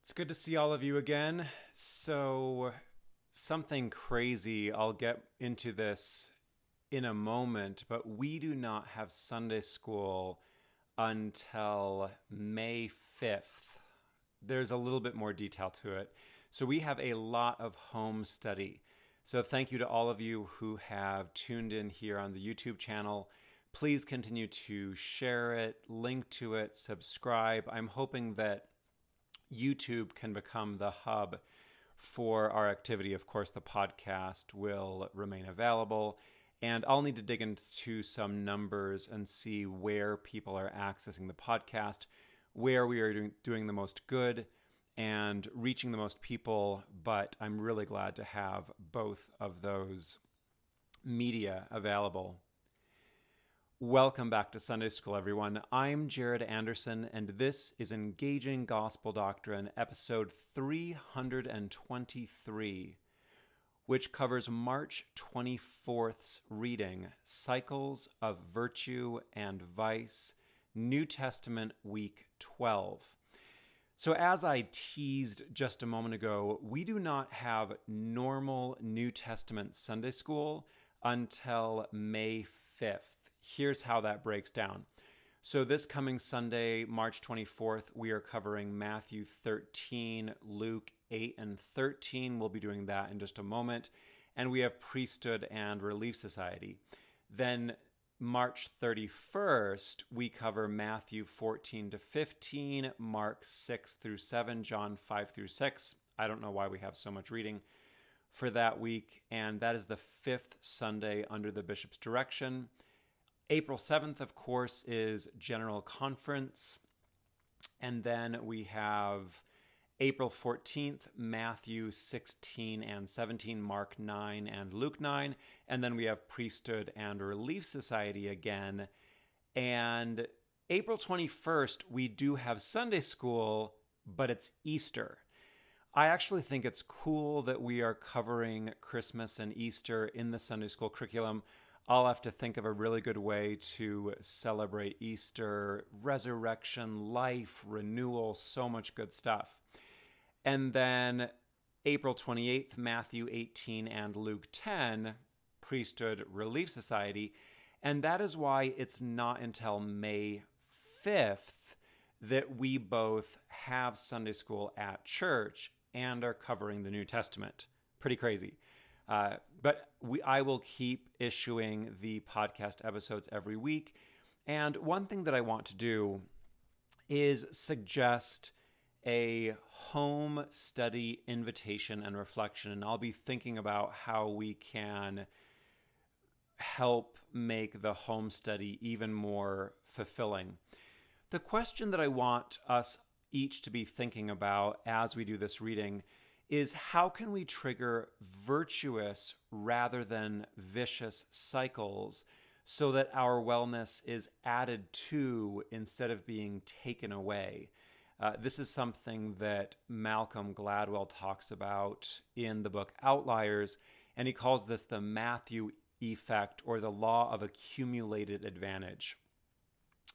It's good to see all of you again. So, something crazy, I'll get into this in a moment, but we do not have Sunday school until May 5th. There's a little bit more detail to it. So, we have a lot of home study. So, thank you to all of you who have tuned in here on the YouTube channel. Please continue to share it, link to it, subscribe. I'm hoping that YouTube can become the hub for our activity. Of course, the podcast will remain available, and I'll need to dig into some numbers and see where people are accessing the podcast, where we are doing the most good and reaching the most people. But I'm really glad to have both of those media available. Welcome back to Sunday School, everyone. I'm Jared Anderson, and this is Engaging Gospel Doctrine, episode 323, which covers March 24th's reading, Cycles of Virtue and Vice, New Testament, week 12. So as I teased just a moment ago, we do not have normal New Testament Sunday School until May 5th. Here's how that breaks down. So this coming Sunday, March 24th, we are covering Matthew 13, Luke 8 and 13. We'll be doing that in just a moment. And we have Priesthood and Relief Society. Then March 31st, we cover Matthew 14 to 15, Mark 6 through 7, John 5 through 6. I don't know why we have so much reading for that week. And that is the fifth Sunday under the bishop's direction. April 7th, of course, is General Conference. And then we have April 14th, Matthew 16 and 17, Mark 9 and Luke 9. And then we have Priesthood and Relief Society again. And April 21st, we do have Sunday School, but it's Easter. I actually think it's cool that we are covering Christmas and Easter in the Sunday School curriculum. I'll have to think of a really good way to celebrate Easter, resurrection, life, renewal, so much good stuff. And then April 28th, Matthew 18 and Luke 10, Priesthood Relief Society. And that is why it's not until May 5th that we both have Sunday school at church and are covering the New Testament. Pretty crazy. But I will keep issuing the podcast episodes every week. And one thing that I want to do is suggest a home study invitation and reflection. And I'll be thinking about how we can help make the home study even more fulfilling. The question that I want us each to be thinking about as we do this reading is how can we trigger virtuous rather than vicious cycles so that our wellness is added to instead of being taken away? This is something that Malcolm Gladwell talks about in the book Outliers, and he calls this the Matthew effect or the law of accumulated advantage.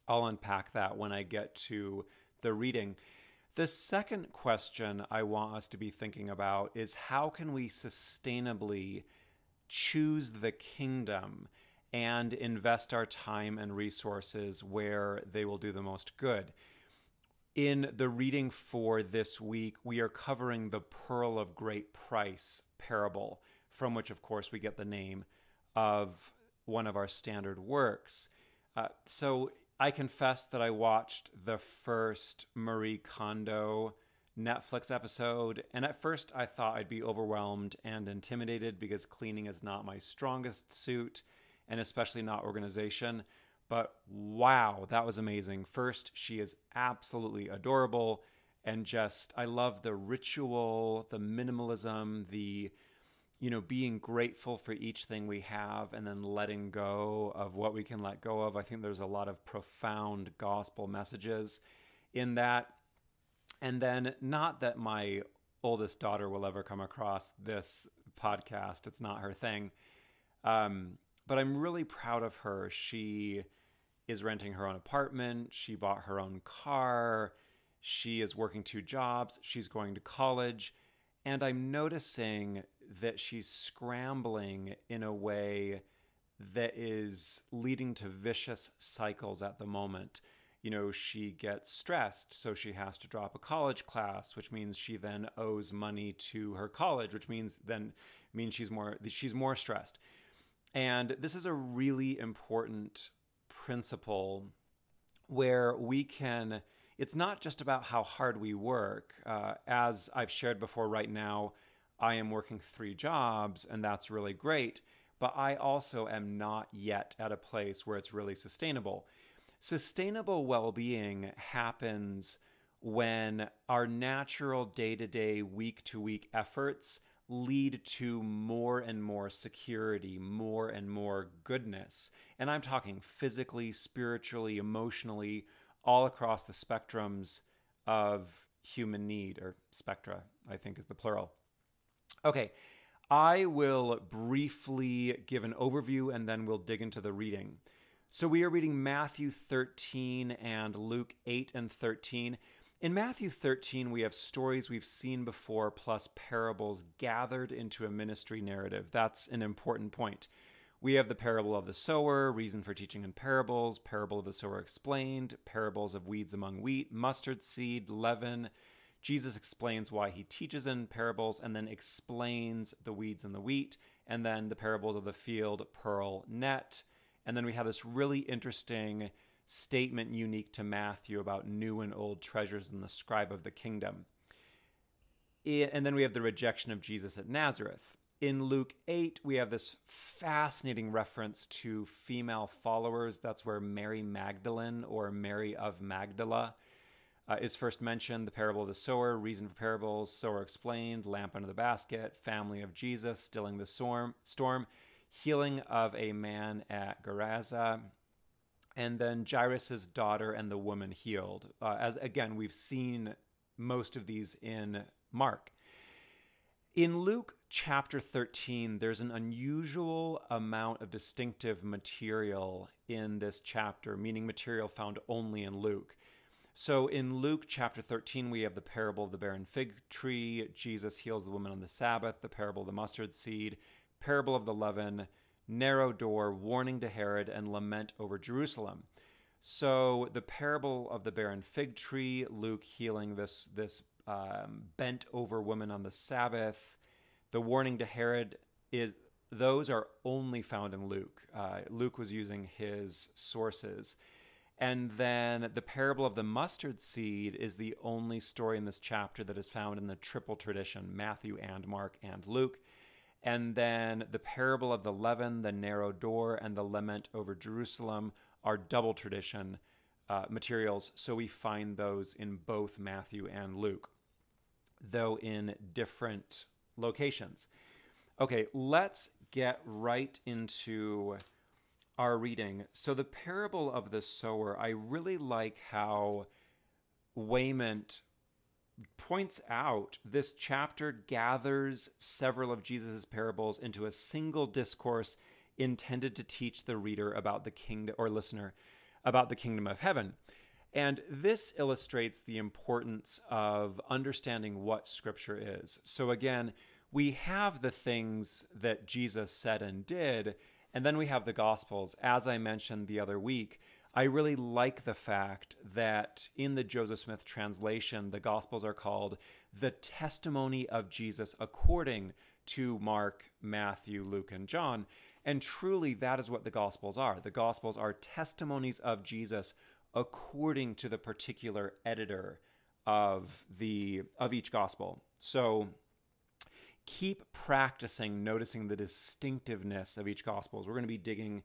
I'll unpack that when I get to the reading. The second question I want us to be thinking about is how can we sustainably choose the kingdom and invest our time and resources where they will do the most good? In the reading for this week, we are covering the Pearl of Great Price parable, from which, of course, we get the name of one of our standard works. So I confess that I watched the first Marie Kondo Netflix episode, and at first I thought I'd be overwhelmed and intimidated because cleaning is not my strongest suit, and especially not organization. But wow, that was amazing. First, she is absolutely adorable, and just, I love the ritual, the minimalism, the being grateful for each thing we have and then letting go of what we can let go of. I think there's a lot of profound gospel messages in that. And then, not that my oldest daughter will ever come across this podcast. It's not her thing. But I'm really proud of her. She is renting her own apartment. She bought her own car. She is working 2 jobs. She's going to college. And I'm noticing that she's scrambling in a way that is leading to vicious cycles at the moment. She gets stressed, so she has to drop a college class, which means she then owes money to her college, which means she's more stressed. And this is a really important principle where it's not just about how hard we work. As I've shared before, right now, I am working 3 jobs, and that's really great. But I also am not yet at a place where it's really sustainable. Sustainable well-being happens when our natural day-to-day, week-to-week efforts lead to more and more security, more and more goodness. And I'm talking physically, spiritually, emotionally, all across the spectrums of human need, or spectra, I think is the plural. Okay, I will briefly give an overview and then we'll dig into the reading. So we are reading Matthew 13 and Luke 8 and 13. In Matthew 13, we have stories we've seen before plus parables gathered into a ministry narrative. That's an important point. We have the parable of the sower, reason for teaching in parables, parable of the sower explained, parables of weeds among wheat, mustard seed, leaven. Jesus explains why he teaches in parables and then explains the weeds and the wheat, and then the parables of the field, pearl, net. And then we have this really interesting statement unique to Matthew about new and old treasures in the scribe of the kingdom. And then we have the rejection of Jesus at Nazareth. In Luke 8, we have this fascinating reference to female followers. That's where Mary Magdalene, or Mary of Magdala, is first mentioned. The parable of the sower, reason for parables, sower explained, lamp under the basket, family of Jesus, stilling the storm, healing of a man at Gerasa, and then Jairus' daughter and the woman healed. As again, we've seen most of these in Mark. In Luke chapter 13, there's an unusual amount of distinctive material in this chapter, meaning material found only in Luke. So in Luke chapter 13, we have the parable of the barren fig tree, Jesus heals the woman on the Sabbath, the parable of the mustard seed, parable of the leaven, narrow door, warning to Herod, and lament over Jerusalem. So the parable of the barren fig tree, Luke healing this bent over woman on the Sabbath, the warning to Herod, those are only found in Luke. Luke was using his sources. And then the parable of the mustard seed is the only story in this chapter that is found in the triple tradition, Matthew and Mark and Luke. And then the parable of the leaven, the narrow door, and the lament over Jerusalem are double tradition materials. So we find those in both Matthew and Luke, though in different locations. Okay, let's get right into our reading. So the parable of the sower, I really like how Wayment points out this chapter gathers several of Jesus' parables into a single discourse intended to teach the reader about the kingdom, or listener, about the kingdom of heaven. And this illustrates the importance of understanding what Scripture is. So again, we have the things that Jesus said and did, and then we have the Gospels. As I mentioned the other week, I really like the fact that in the Joseph Smith translation, the Gospels are called the testimony of Jesus according to Mark, Matthew, Luke, and John. And truly, that is what the Gospels are. The Gospels are testimonies of Jesus according to the particular editor of each Gospel. So keep practicing noticing the distinctiveness of each Gospel. We're going to be digging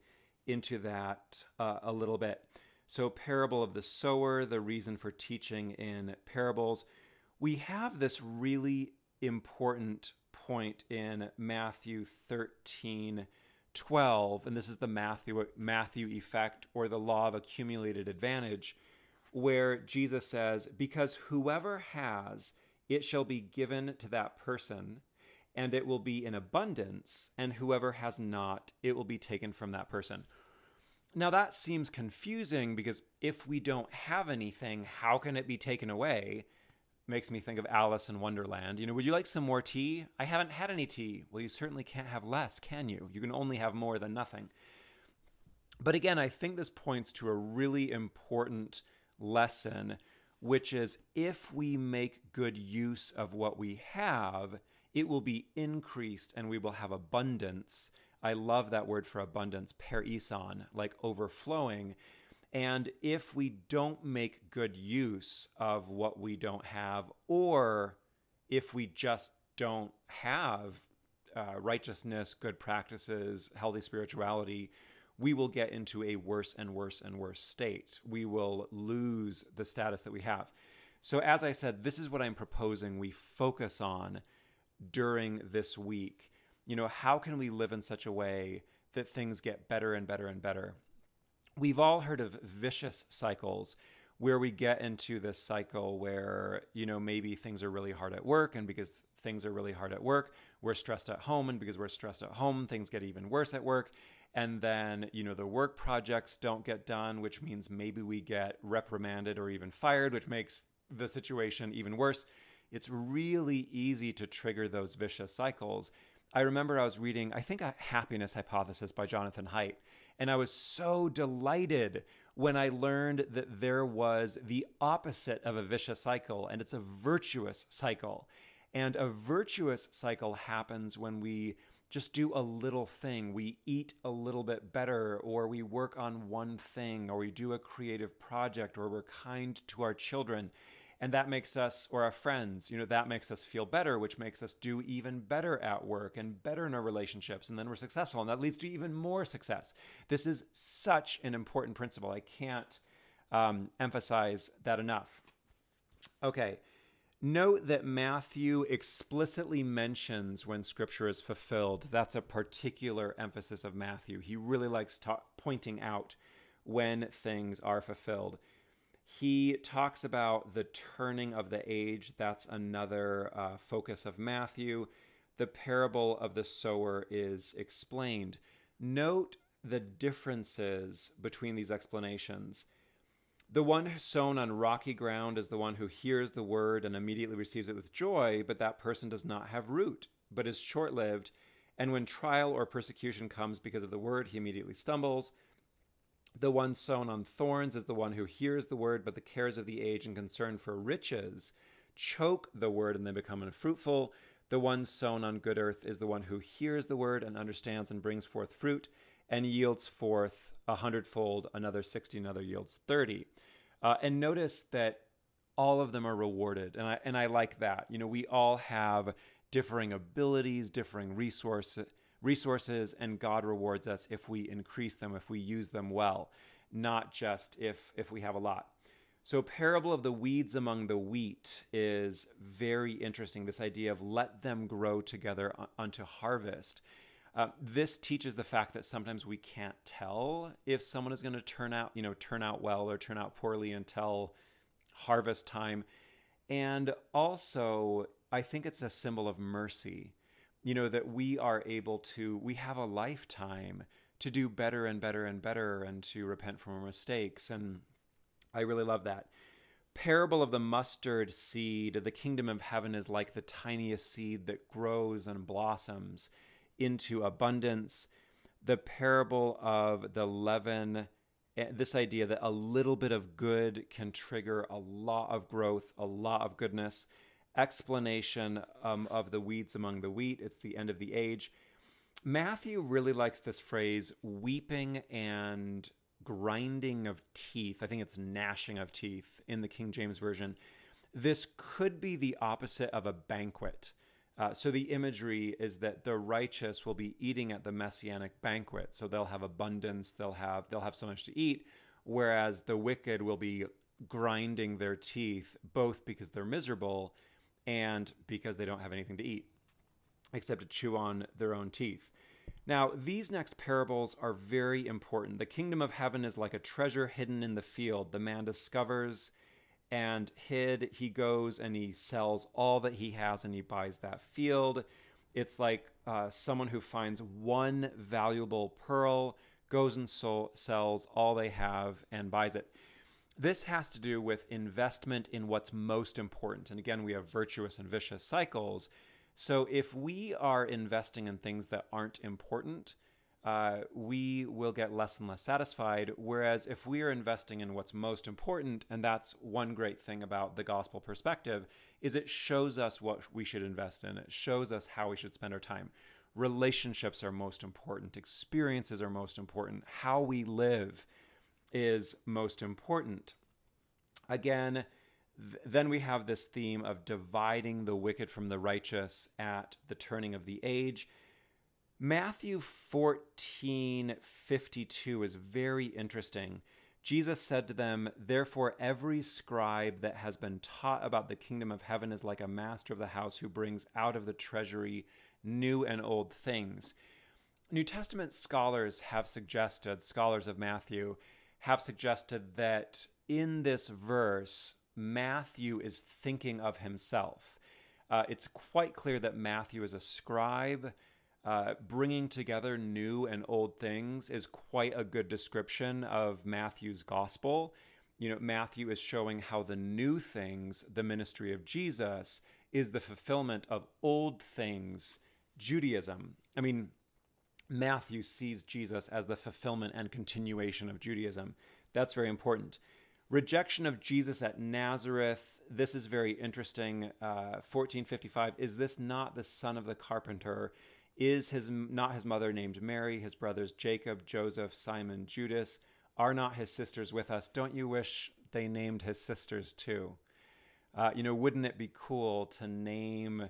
into that a little bit. So parable of the sower, the reason for teaching in parables. We have this really important point in Matthew 13:12, and this is the Matthew effect, or the law of accumulated advantage, where Jesus says, because whoever has, it shall be given to that person, and it will be in abundance, and whoever has not, it will be taken from that person. Now that seems confusing because if we don't have anything, how can it be taken away? Makes me think of Alice in Wonderland. Would you like some more tea? I haven't had any tea. Well, you certainly can't have less, can you? You can only have more than nothing. But again, I think this points to a really important lesson, which is if we make good use of what we have, it will be increased and we will have abundance. I love that word for abundance, perison, like overflowing. And if we don't make good use of what we don't have, or if we just don't have righteousness, good practices, healthy spirituality, we will get into a worse and worse and worse state. We will lose the status that we have. So as I said, this is what I'm proposing we focus on during this week. How can we live in such a way that things get better and better and better? We've all heard of vicious cycles where we get into this cycle where, maybe things are really hard at work, and because things are really hard at work, we're stressed at home, and because we're stressed at home, things get even worse at work. And then, the work projects don't get done, which means maybe we get reprimanded or even fired, which makes the situation even worse. It's really easy to trigger those vicious cycles. I remember I was reading, I think, A Happiness Hypothesis by Jonathan Haidt, and I was so delighted when I learned that there was the opposite of a vicious cycle, and it's a virtuous cycle. And a virtuous cycle happens when we just do a little thing. We eat a little bit better, or we work on one thing, or we do a creative project, or we're kind to our children. And that makes us, or our friends, that makes us feel better, which makes us do even better at work and better in our relationships. And then we're successful, and that leads to even more success. This is such an important principle. I can't emphasize that enough. Okay. Note that Matthew explicitly mentions when Scripture is fulfilled. That's a particular emphasis of Matthew. He really likes pointing out when things are fulfilled. He talks about the turning of the age. That's another focus of Matthew. The parable of the sower is explained. Note the differences between these explanations. The one sown on rocky ground is the one who hears the word and immediately receives it with joy, but that person does not have root, but is short-lived. And when trial or persecution comes because of the word, he immediately stumbles. The one sown on thorns is the one who hears the word, but the cares of the age and concern for riches choke the word and they become unfruitful. The one sown on good earth is the one who hears the word and understands and brings forth fruit and yields forth 100-fold, another 60, another yields 30. And notice that all of them are rewarded. And I like that. We all have differing abilities, differing resources, and God rewards us if we increase them, if we use them well, not just if we have a lot. So parable of the weeds among the wheat is very interesting, this idea of let them grow together unto harvest. This teaches the fact that sometimes we can't tell if someone is going to turn out well or turn out poorly until harvest time. And also, I think it's a symbol of mercy. That we have a lifetime to do better and better and better and to repent from our mistakes. And I really love that. Parable of the mustard seed. The kingdom of heaven is like the tiniest seed that grows and blossoms into abundance. The parable of the leaven, this idea that a little bit of good can trigger a lot of growth, a lot of goodness. Explanation of the weeds among the wheat. It's the end of the age. Matthew really likes this phrase, weeping and grinding of teeth. I think it's gnashing of teeth in the King James Version. This could be the opposite of a banquet. So the imagery is that the righteous will be eating at the messianic banquet. So they'll have abundance, they'll have so much to eat, whereas the wicked will be grinding their teeth, both because they're miserable and because they don't have anything to eat except to chew on their own teeth. Now, these next parables are very important. The kingdom of heaven is like a treasure hidden in the field. The man discovers and he goes and he sells all that he has and he buys that field. It's like someone who finds one valuable pearl, goes and sells all they have and buys it. This has to do with investment in what's most important. And again, we have virtuous and vicious cycles. So if we are investing in things that aren't important, we will get less and less satisfied. Whereas if we are investing in what's most important, and that's one great thing about the gospel perspective, is it shows us what we should invest in. It shows us how we should spend our time. Relationships are most important. Experiences are most important. How we live is most important. Again, then we have this theme of dividing the wicked from the righteous at the turning of the age. Matthew 14:52 is very interesting. Jesus said to them, "Therefore every scribe that has been taught about the kingdom of heaven is like a master of the house who brings out of the treasury new and old things." New Testament scholars of Matthew, have suggested that in this verse, Matthew is thinking of himself. It's quite clear that Matthew is a scribe. Bringing together new and old things is quite a good description of Matthew's gospel. Matthew is showing how the new things, the ministry of Jesus, is the fulfillment of old things, Judaism. Matthew sees Jesus as the fulfillment and continuation of Judaism. That's very important. Rejection of Jesus at Nazareth. This is very interesting. 14:55. Is this not the son of the carpenter? Is not his mother named Mary? His brothers Jacob, Joseph, Simon, Judas? Are not his sisters with us? Don't you wish they named his sisters too? Wouldn't it be cool to name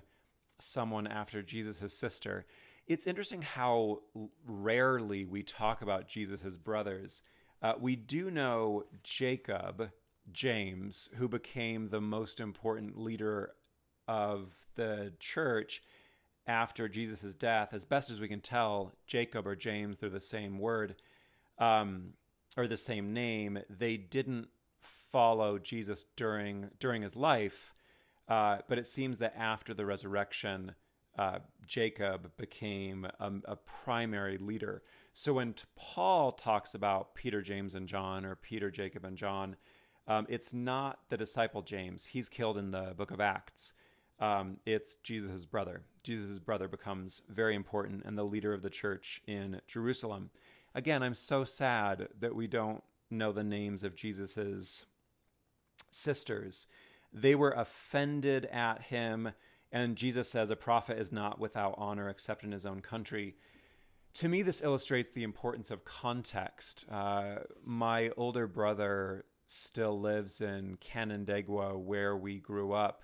someone after Jesus' sister? It's interesting how rarely we talk about Jesus' brothers. We do know Jacob, James, who became the most important leader of the church after Jesus' death. As best as we can tell, Jacob or James, they're the same word, or the same name. They didn't follow Jesus during his life, but it seems that after the resurrection, Jacob became a primary leader. So when Paul talks about Peter, James, and John, or Peter, Jacob, and John, it's not the disciple James. He's killed in the book of Acts. It's Jesus' brother. Jesus' brother becomes very important and the leader of the church in Jerusalem. Again, I'm so sad that we don't know the names of Jesus' sisters. They were offended at him. And Jesus says, a prophet is not without honor except in his own country. To me, this illustrates the importance of context. My older brother still lives in Canandaigua, where we grew up.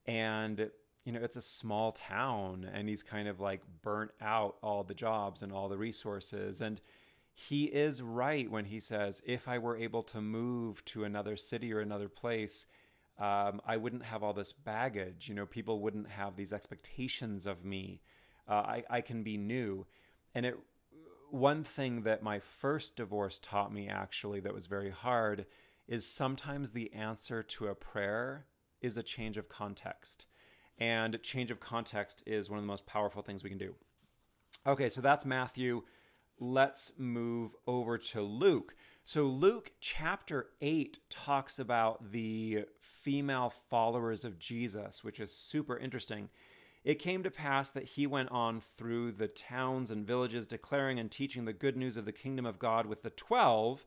And, it's a small town, and he's kind of like burnt out all the jobs and all the resources. And he is right when he says, if I were able to move to another city or another place, I wouldn't have all this baggage. People wouldn't have these expectations of me. I can be new. And one thing that my first divorce taught me, actually, that was very hard, is sometimes the answer to a prayer is a change of context. And change of context is one of the most powerful things we can do. Okay, so that's Matthew. Let's move over to Luke. So Luke chapter 8 talks about the female followers of Jesus, which is super interesting. It came to pass that he went on through the towns and villages, declaring and teaching the good news of the kingdom of God with the 12,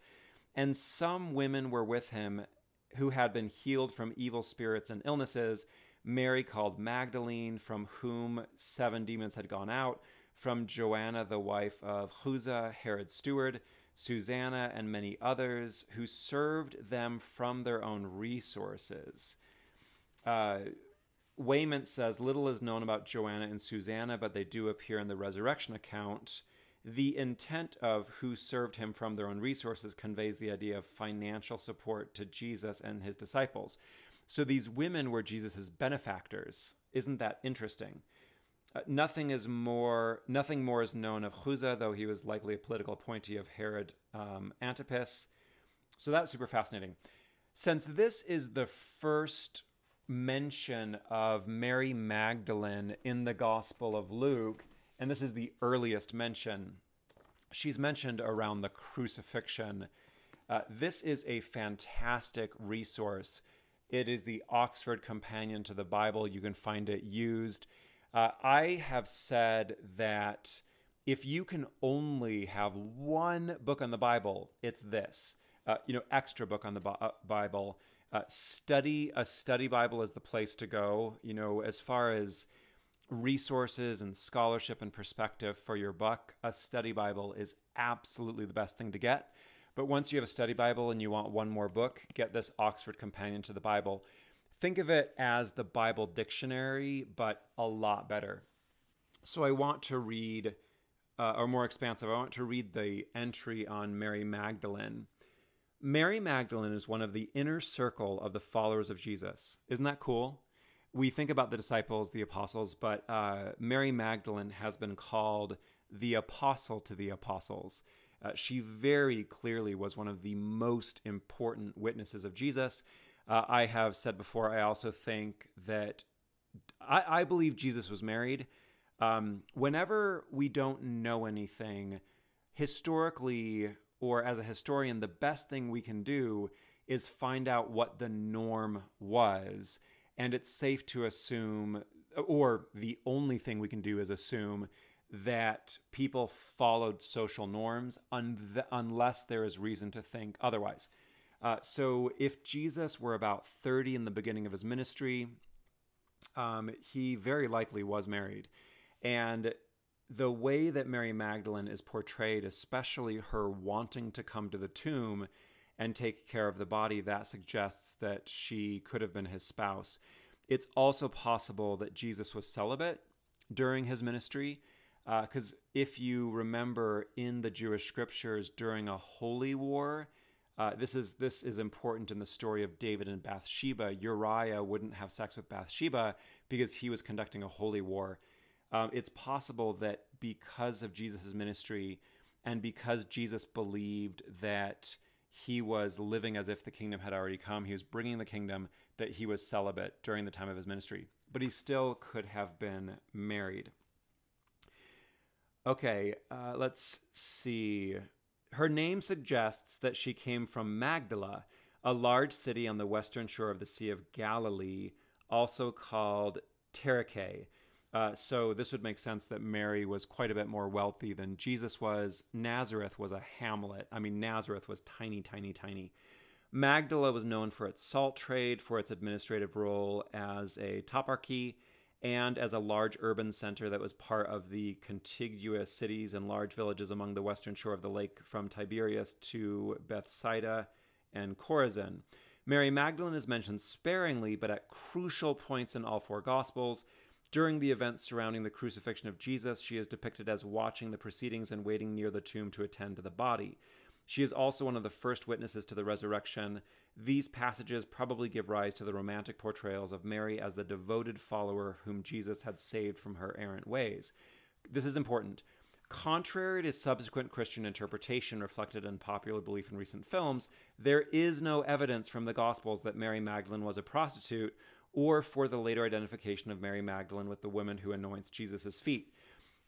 and some women were with him who had been healed from evil spirits and illnesses. Mary called Magdalene, from whom 7 demons had gone out, from Joanna, the wife of Chuza, Herod's steward, Susanna, and many others, who served them from their own resources. Wayment says, little is known about Joanna and Susanna, but they do appear in the resurrection account. The intent of who served him from their own resources conveys the idea of financial support to Jesus and his disciples. So these women were Jesus's benefactors. Isn't that interesting? Nothing more is known of Chuza, though he was likely a political appointee of Herod Antipas. So that's super fascinating. Since this is the first mention of Mary Magdalene in the Gospel of Luke, and this is the earliest mention, she's mentioned around the crucifixion. This is a fantastic resource. It is the Oxford Companion to the Bible. You can find it used. I have said that if you can only have one book on the Bible, it's this. Extra book on the Bible. A study Bible is the place to go. As far as resources and scholarship and perspective for your buck, a study Bible is absolutely the best thing to get. But once you have a study Bible and you want one more book, get this Oxford Companion to the Bible. Think of it as the Bible dictionary, but a lot better. So I want to read, or more expansive, I want to read the entry on Mary Magdalene. Mary Magdalene is one of the inner circle of the followers of Jesus. Isn't that cool? We think about the disciples, the apostles, but Mary Magdalene has been called the apostle to the apostles. She very clearly was one of the most important witnesses of Jesus. I have said before, I also think that I believe Jesus was married. Whenever we don't know anything, historically, or as a historian, the best thing we can do is find out what the norm was. And it's safe to assume, or the only thing we can do is assume, that people followed social norms unless there is reason to think otherwise. So if Jesus were about 30 in the beginning of his ministry, he very likely was married. And the way that Mary Magdalene is portrayed, especially her wanting to come to the tomb and take care of the body, that suggests that she could have been his spouse. It's also possible that Jesus was celibate during his ministry, because if you remember in the Jewish scriptures during a holy war, this is important in the story of David and Bathsheba. Uriah wouldn't have sex with Bathsheba because he was conducting a holy war. It's possible that because of Jesus' ministry and because Jesus believed that he was living as if the kingdom had already come, he was bringing the kingdom, that he was celibate during the time of his ministry. But he still could have been married. Okay, let's see. Her name suggests that she came from Magdala, a large city on the western shore of the Sea of Galilee, also called Tarichae. So this would make sense that Mary was quite a bit more wealthy than Jesus was. Nazareth was a hamlet. Nazareth was tiny, tiny, tiny. Magdala was known for its salt trade, for its administrative role as a toparchy, and as a large urban center that was part of the contiguous cities and large villages along the western shore of the lake from Tiberias to Bethsaida and Chorazin. Mary Magdalene is mentioned sparingly, but at crucial points in all four Gospels. During the events surrounding the crucifixion of Jesus, she is depicted as watching the proceedings and waiting near the tomb to attend to the body. She is also one of the first witnesses to the resurrection. These passages probably give rise to the romantic portrayals of Mary as the devoted follower whom Jesus had saved from her errant ways. This is important. Contrary to subsequent Christian interpretation reflected in popular belief in recent films, there is no evidence from the Gospels that Mary Magdalene was a prostitute, or for the later identification of Mary Magdalene with the woman who anoints Jesus' feet.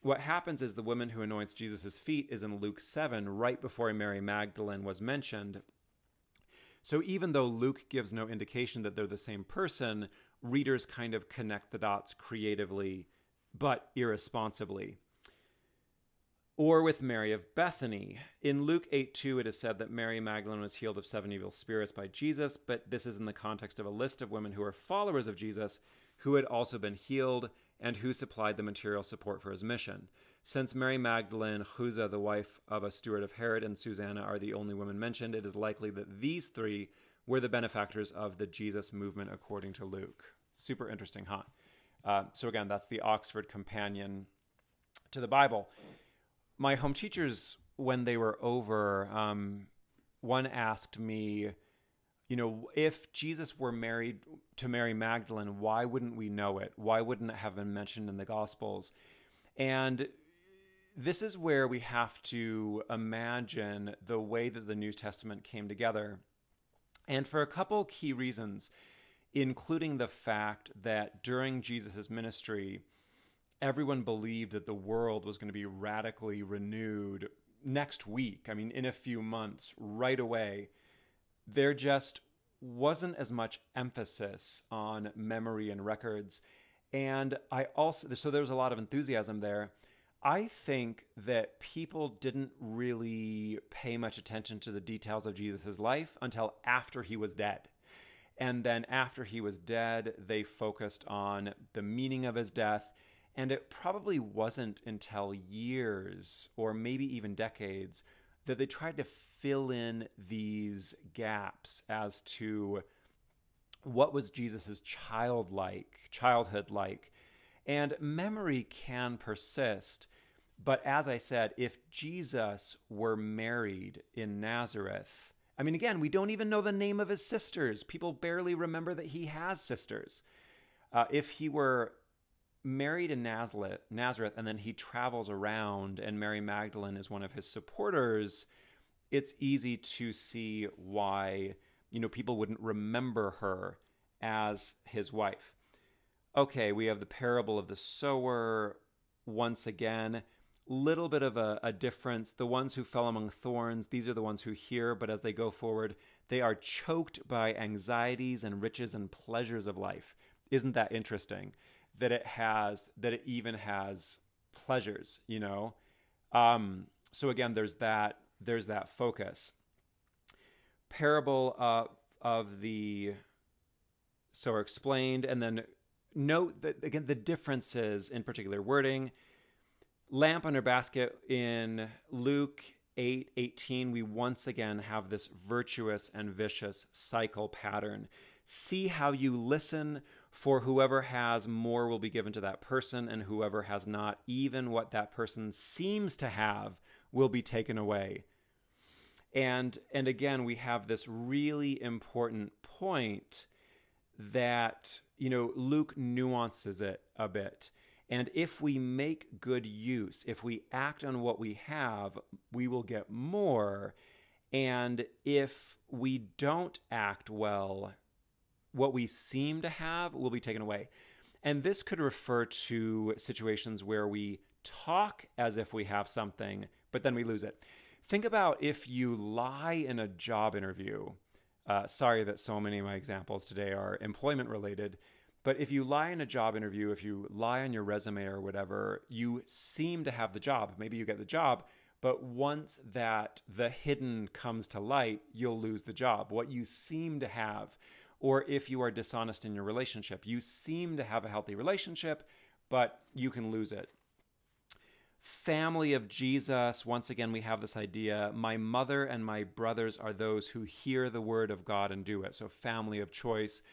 What happens is the woman who anoints Jesus' feet is in Luke 7, right before Mary Magdalene was mentioned. So even though Luke gives no indication that they're the same person, readers kind of connect the dots creatively, but irresponsibly. Or with Mary of Bethany. In Luke 8:2, it is said that Mary Magdalene was healed of 7 evil spirits by Jesus, but this is in the context of a list of women who are followers of Jesus who had also been healed and who supplied the material support for his mission. Since Mary Magdalene, Chuza, the wife of a steward of Herod, and Susanna are the only women mentioned, it is likely that these three were the benefactors of the Jesus movement, according to Luke. Super interesting, huh? So again, that's the Oxford Companion to the Bible. My home teachers, when they were over, one asked me, if Jesus were married to Mary Magdalene, why wouldn't we know it? Why wouldn't it have been mentioned in the Gospels? And this is where we have to imagine the way that the New Testament came together. And for a couple key reasons, including the fact that during Jesus' ministry, everyone believed that the world was going to be radically renewed next week. I mean, in a few months, right away. There just wasn't as much emphasis on memory and records. And so there was a lot of enthusiasm there. I think that people didn't really pay much attention to the details of Jesus' life until after he was dead. And then after he was dead, they focused on the meaning of his death. And it probably wasn't until years or maybe even decades that they tried to fill in these gaps as to what was Jesus's childhood like. And memory can persist. But as I said, if Jesus were married in Nazareth, I mean, again, we don't even know the name of his sisters. People barely remember that he has sisters. If he were married in Nazareth, and then he travels around and Mary Magdalene is one of his supporters, it's easy to see why, people wouldn't remember her as his wife. Okay, we have the parable of the sower. Once again, little bit of a difference. The ones who fell among thorns, these are the ones who hear, but as they go forward, they are choked by anxieties and riches and pleasures of life. Isn't that interesting? That it even has pleasures, So again, there's that focus. Parable of the sower explained, and then note that again the differences in particular wording. Lamp under basket in Luke 8:18, we once again have this virtuous and vicious cycle pattern. See how you listen, for whoever has more will be given to that person, and whoever has not, even what that person seems to have, will be taken away. And again, we have this really important point that, Luke nuances it a bit. And if we make good use, if we act on what we have, we will get more. And if we don't act well, what we seem to have will be taken away. And this could refer to situations where we talk as if we have something, but then we lose it. Think about if you lie in a job interview. Sorry that so many of my examples today are employment related, but if you lie in a job interview, if you lie on your resume or whatever, you seem to have the job. Maybe you get the job, but once that the hidden comes to light, you'll lose the job. What you seem to have. Or if you are dishonest in your relationship, you seem to have a healthy relationship, but you can lose it. Family of Jesus, once again, we have this idea, my mother and my brothers are those who hear the word of God and do it. So family of choice,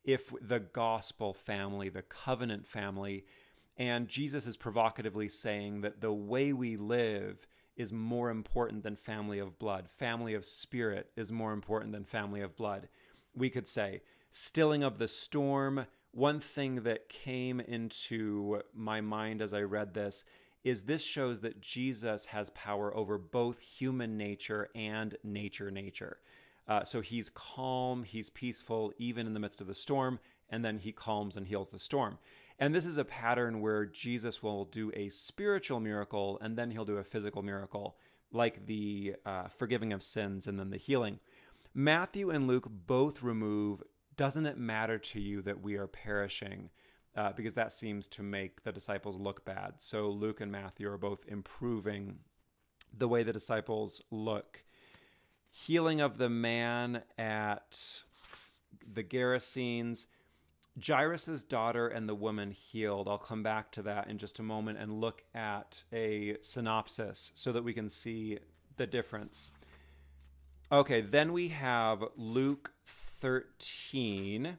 if the gospel family, the covenant family, and Jesus is provocatively saying that the way we live is more important than family of blood. Family of spirit is more important than family of blood. We could say, stilling of the storm. One thing that came into my mind as I read this is this shows that Jesus has power over both human nature and nature. So he's calm, he's peaceful, even in the midst of the storm, and then he calms and heals the storm. And this is a pattern where Jesus will do a spiritual miracle, and then he'll do a physical miracle, like the forgiving of sins and then the healing. Matthew and Luke both remove, doesn't it matter to you that we are perishing? Because that seems to make the disciples look bad. So Luke and Matthew are both improving the way the disciples look. Healing of the man at the Gerasenes, Jairus' daughter and the woman healed. I'll come back to that in just a moment and look at a synopsis so that we can see the difference. Okay, then we have Luke 13.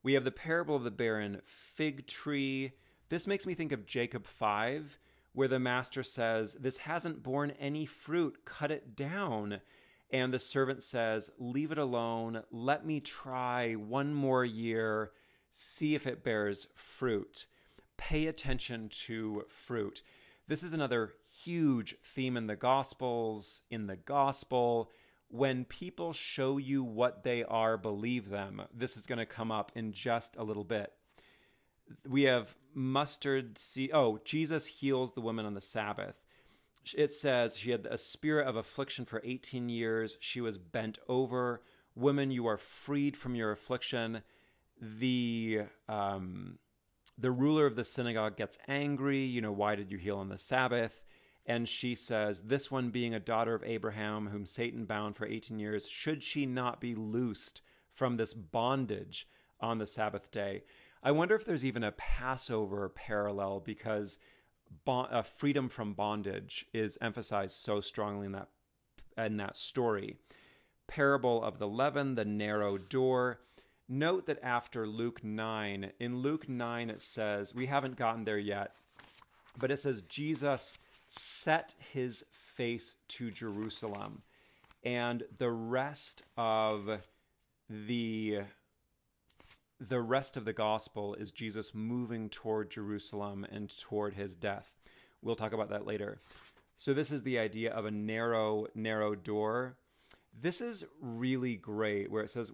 We have the parable of the barren fig tree. This makes me think of Jacob 5, where the master says, this hasn't borne any fruit, cut it down. And the servant says, leave it alone. Let me try one more year, see if it bears fruit. Pay attention to fruit. This is another huge theme in the Gospels. In the Gospel, when people show you what they are, believe them. This is going to come up in just a little bit. We have mustard seed. Oh, Jesus heals the woman on the Sabbath. it says she had a spirit of affliction for 18 years. She was bent over. Woman, you are freed from your affliction. The ruler of the synagogue gets angry. Why did you heal on the Sabbath? And she says, this one being a daughter of Abraham, whom Satan bound for 18 years, should she not be loosed from this bondage on the Sabbath day? I wonder if there's even a Passover parallel, because freedom from bondage is emphasized so strongly in that story. Parable of the leaven, the narrow door. Note that after Luke 9, in Luke 9 it says, we haven't gotten there yet, but it says Jesus set his face to Jerusalem, and the rest of the gospel is Jesus moving toward Jerusalem and toward his death. We'll talk about that later. So this is the idea of a narrow door. This is really great, where it says,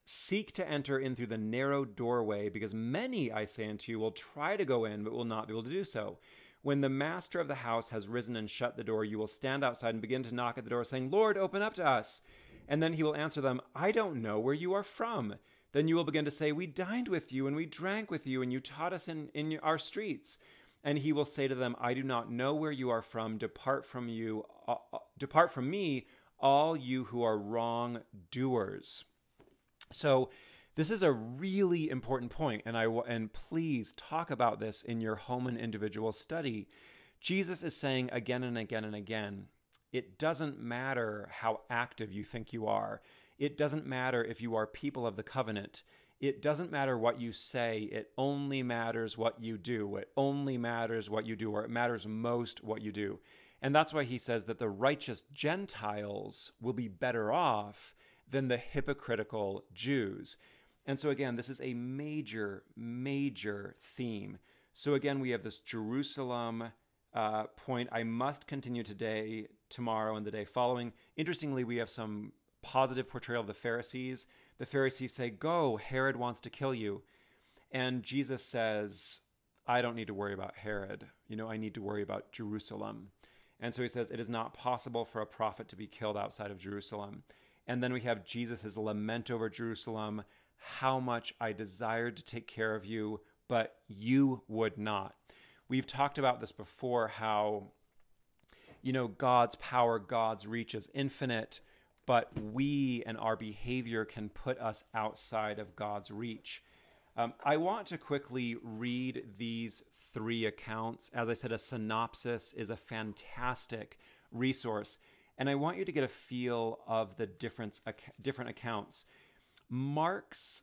seek to enter in through the narrow doorway, because many, I say unto you, will try to go in, but will not be able to do so. When the master of the house has risen and shut the door, you will stand outside and begin to knock at the door, saying, Lord, open up to us. And then he will answer them, I don't know where you are from. Then you will begin to say, we dined with you and we drank with you and you taught us in our streets. And he will say to them, I do not know where you are from. Depart from me, all you who are wrongdoers. So this is a really important point, and please talk about this in your home and individual study. Jesus is saying again and again and again, it doesn't matter how active you think you are. It doesn't matter if you are people of the covenant. It doesn't matter what you say. It only matters what you do. It only matters what you do, or it matters most what you do. And that's why he says that the righteous Gentiles will be better off than the hypocritical Jews. And so again, this is a major, major theme. So again, we have this Jerusalem point. I must continue today, tomorrow, and the day following. Interestingly, we have some positive portrayal of the Pharisees. The Pharisees say, go, Herod wants to kill you. And Jesus says, I don't need to worry about Herod. I need to worry about Jerusalem. And so he says, it is not possible for a prophet to be killed outside of Jerusalem. And then we have Jesus' lament over Jerusalem, how much I desired to take care of you, but you would not. We've talked about this before, how, God's power, God's reach is infinite, but we and our behavior can put us outside of God's reach. I want to quickly read these three accounts. As I said, a synopsis is a fantastic resource, and I want you to get a feel of the different accounts. Mark's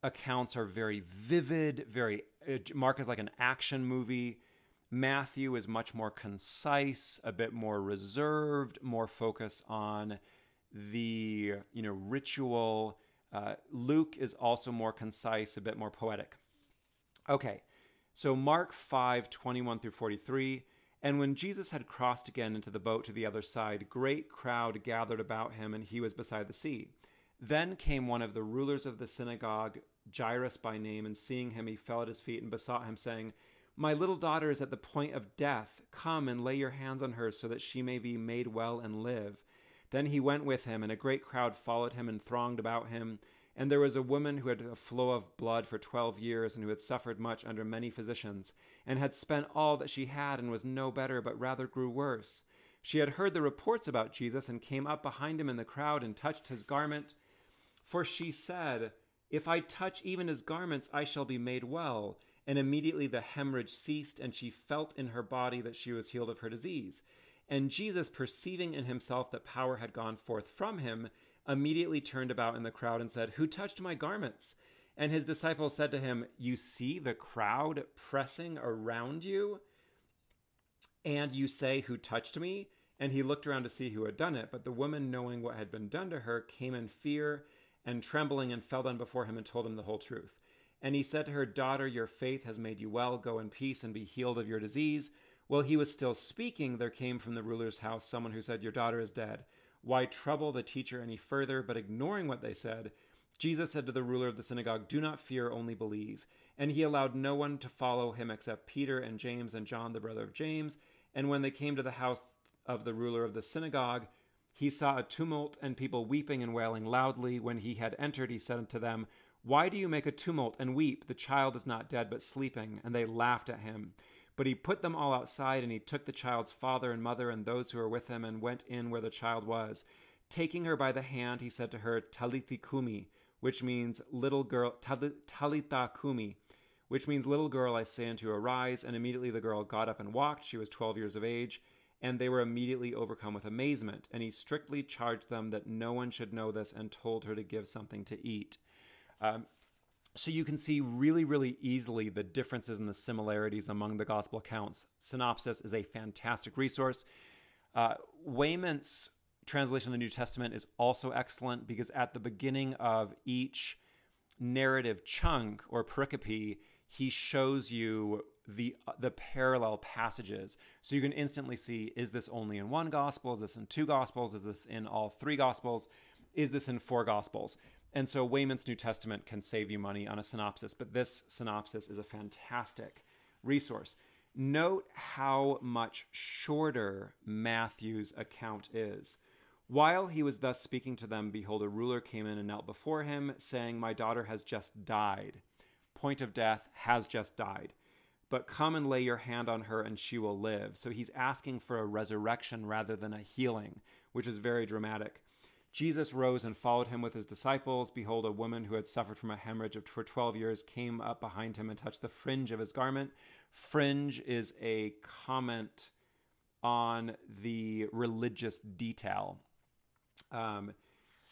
accounts are very vivid, Mark is like an action movie. Matthew is much more concise, a bit more reserved, more focus on the ritual. Luke is also more concise, a bit more poetic. Okay, so Mark 5:21 through 43. And when Jesus had crossed again into the boat to the other side, great crowd gathered about him, and he was beside the sea. Then came one of the rulers of the synagogue, Jairus by name, and seeing him, he fell at his feet and besought him, saying, My little daughter is at the point of death. Come and lay your hands on her, so that she may be made well and live. Then he went with him, and a great crowd followed him and thronged about him. And there was a woman who had a flow of blood for 12 years, and who had suffered much under many physicians, and had spent all that she had, and was no better, but rather grew worse. She had heard the reports about Jesus, and came up behind him in the crowd, and touched his garment. For she said, If I touch even his garments, I shall be made well. And immediately the hemorrhage ceased, and she felt in her body that she was healed of her disease. And Jesus, perceiving in himself that power had gone forth from him, immediately turned about in the crowd and said, Who touched my garments? And his disciples said to him, You see the crowd pressing around you, and you say, Who touched me? And he looked around to see who had done it. But the woman, knowing what had been done to her, came in fear and trembling, and fell down before him and told him the whole truth. And he said to her, Daughter, your faith has made you well. Go in peace and be healed of your disease. While he was still speaking, there came from the ruler's house someone who said, Your daughter is dead. Why trouble the teacher any further? But ignoring what they said, Jesus said to the ruler of the synagogue, Do not fear, only believe. And he allowed no one to follow him except Peter and James and John, the brother of James. And when they came to the house of the ruler of the synagogue, he saw a tumult and people weeping and wailing loudly. When he had entered, he said unto them, Why do you make a tumult and weep? The child is not dead, but sleeping. And they laughed at him. But he put them all outside, and he took the child's father and mother and those who were with him, and went in where the child was. Taking her by the hand, he said to her, Talitha kumi, which means little girl, Talitha kumi, which means little girl, I say unto you, arise. And immediately the girl got up and walked. She was 12 years of age. And they were immediately overcome with amazement. And he strictly charged them that no one should know this, and told her to give something to eat. So you can see really, really easily the differences and the similarities among the gospel accounts. Synopsis is a fantastic resource. Wayman's translation of the New Testament is also excellent, because at the beginning of each narrative chunk or pericope, he shows you the parallel passages. So you can instantly see, is this only in one gospel? Is this in two gospels? Is this in all three gospels? Is this in four gospels? And so Wayman's New Testament can save you money on a synopsis, but this synopsis is a fantastic resource. Note how much shorter Matthew's account is. While he was thus speaking to them, behold, a ruler came in and knelt before him, saying, My daughter has just died. Point of death, has just died. But come and lay your hand on her and she will live. So he's asking for a resurrection rather than a healing, which is very dramatic. Jesus rose and followed him with his disciples. Behold, a woman who had suffered from a hemorrhage for 12 years came up behind him and touched the fringe of his garment. Fringe is a comment on the religious detail.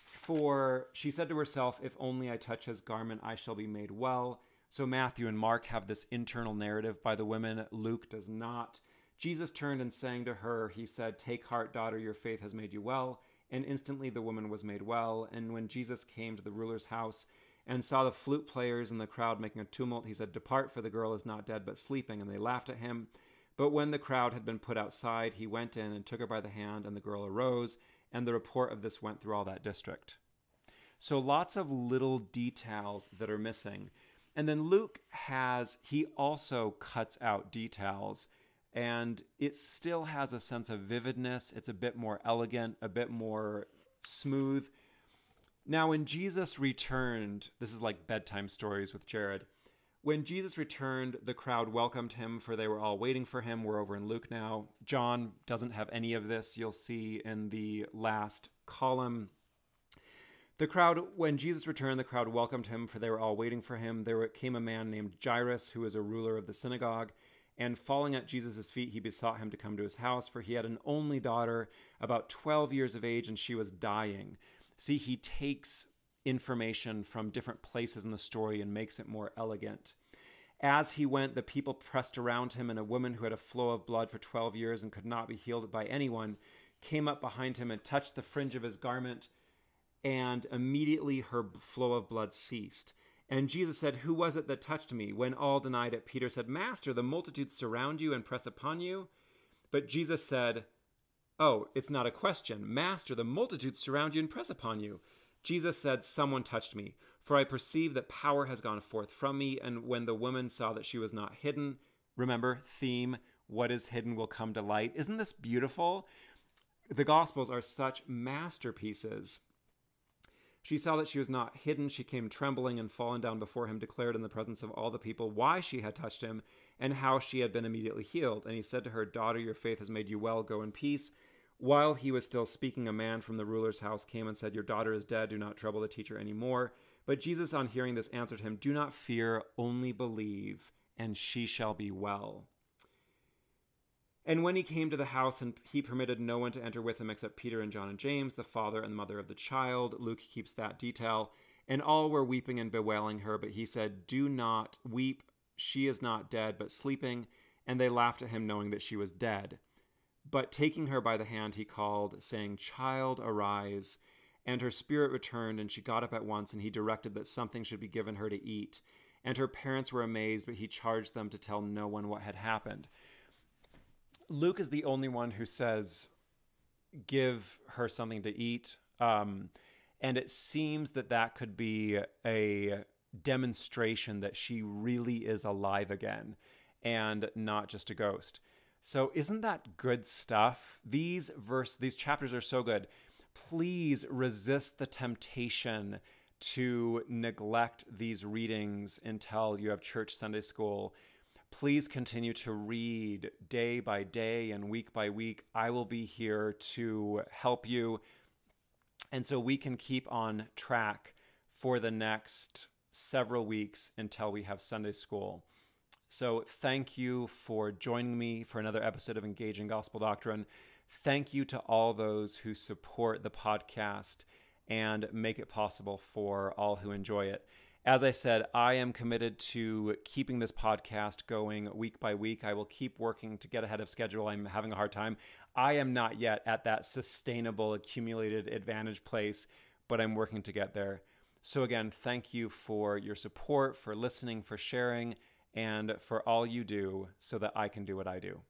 For she said to herself, If only I touch his garment, I shall be made well. So Matthew and Mark have this internal narrative by the women. Luke does not. Jesus turned and saying to her, he said, Take heart, daughter, your faith has made you well. And instantly the woman was made well. And when Jesus came to the ruler's house and saw the flute players and the crowd making a tumult, he said, Depart, for the girl is not dead, but sleeping. And they laughed at him. But when the crowd had been put outside, he went in and took her by the hand, and the girl arose. And the report of this went through all that district. So lots of little details that are missing. And then Luke he also cuts out details, and it still has a sense of vividness. It's a bit more elegant, a bit more smooth. Now, when Jesus returned, this is like bedtime stories with Jared. When Jesus returned, the crowd welcomed him, for they were all waiting for him. We're over in Luke now. John doesn't have any of this. You'll see in the last column. When Jesus returned, the crowd welcomed him, for they were all waiting for him. There came a man named Jairus, who was a ruler of the synagogue, and falling at Jesus' feet, he besought him to come to his house, for he had an only daughter, about 12 years of age, and she was dying. See, he takes information from different places in the story and makes it more elegant. As he went, the people pressed around him, and a woman who had a flow of blood for 12 years and could not be healed by anyone came up behind him and touched the fringe of his garment, and immediately her flow of blood ceased. And Jesus said, Who was it that touched me? When all denied it, Peter said, Master, the multitudes surround you and press upon you. But Jesus said, Oh, it's not a question. Master, the multitudes surround you and press upon you. Jesus said, Someone touched me, for I perceive that power has gone forth from me. And when the woman saw that she was not hidden, remember, theme, what is hidden will come to light. Isn't this beautiful? The Gospels are such masterpieces. She saw that she was not hidden. She came trembling and fallen down before him, declared in the presence of all the people why she had touched him and how she had been immediately healed. And he said to her, Daughter, your faith has made you well. Go in peace. While he was still speaking, a man from the ruler's house came and said, Your daughter is dead. Do not trouble the teacher anymore. But Jesus, on hearing this, answered him, Do not fear, only believe, and she shall be well. And when he came to the house, and he permitted no one to enter with him except Peter and John and James, the father and mother of the child. Luke keeps that detail. And all were weeping and bewailing her, but he said, Do not weep. She is not dead, but sleeping. And they laughed at him, knowing that she was dead. But taking her by the hand, he called, saying, Child, arise. And her spirit returned, and she got up at once, and he directed that something should be given her to eat. And her parents were amazed, but he charged them to tell no one what had happened. Luke is the only one who says, give her something to eat. And it seems that could be a demonstration that she really is alive again and not just a ghost. So isn't that good stuff? These chapters are so good. Please resist the temptation to neglect these readings until you have church Sunday school. Please continue to read day by day and week by week. I will be here to help you. And so we can keep on track for the next several weeks until we have Sunday school. So thank you for joining me for another episode of Engaging Gospel Doctrine. Thank you to all those who support the podcast and make it possible for all who enjoy it. As I said, I am committed to keeping this podcast going week by week. I will keep working to get ahead of schedule. I'm having a hard time. I am not yet at that sustainable accumulated advantage place, but I'm working to get there. So again, thank you for your support, for listening, for sharing, and for all you do so that I can do what I do.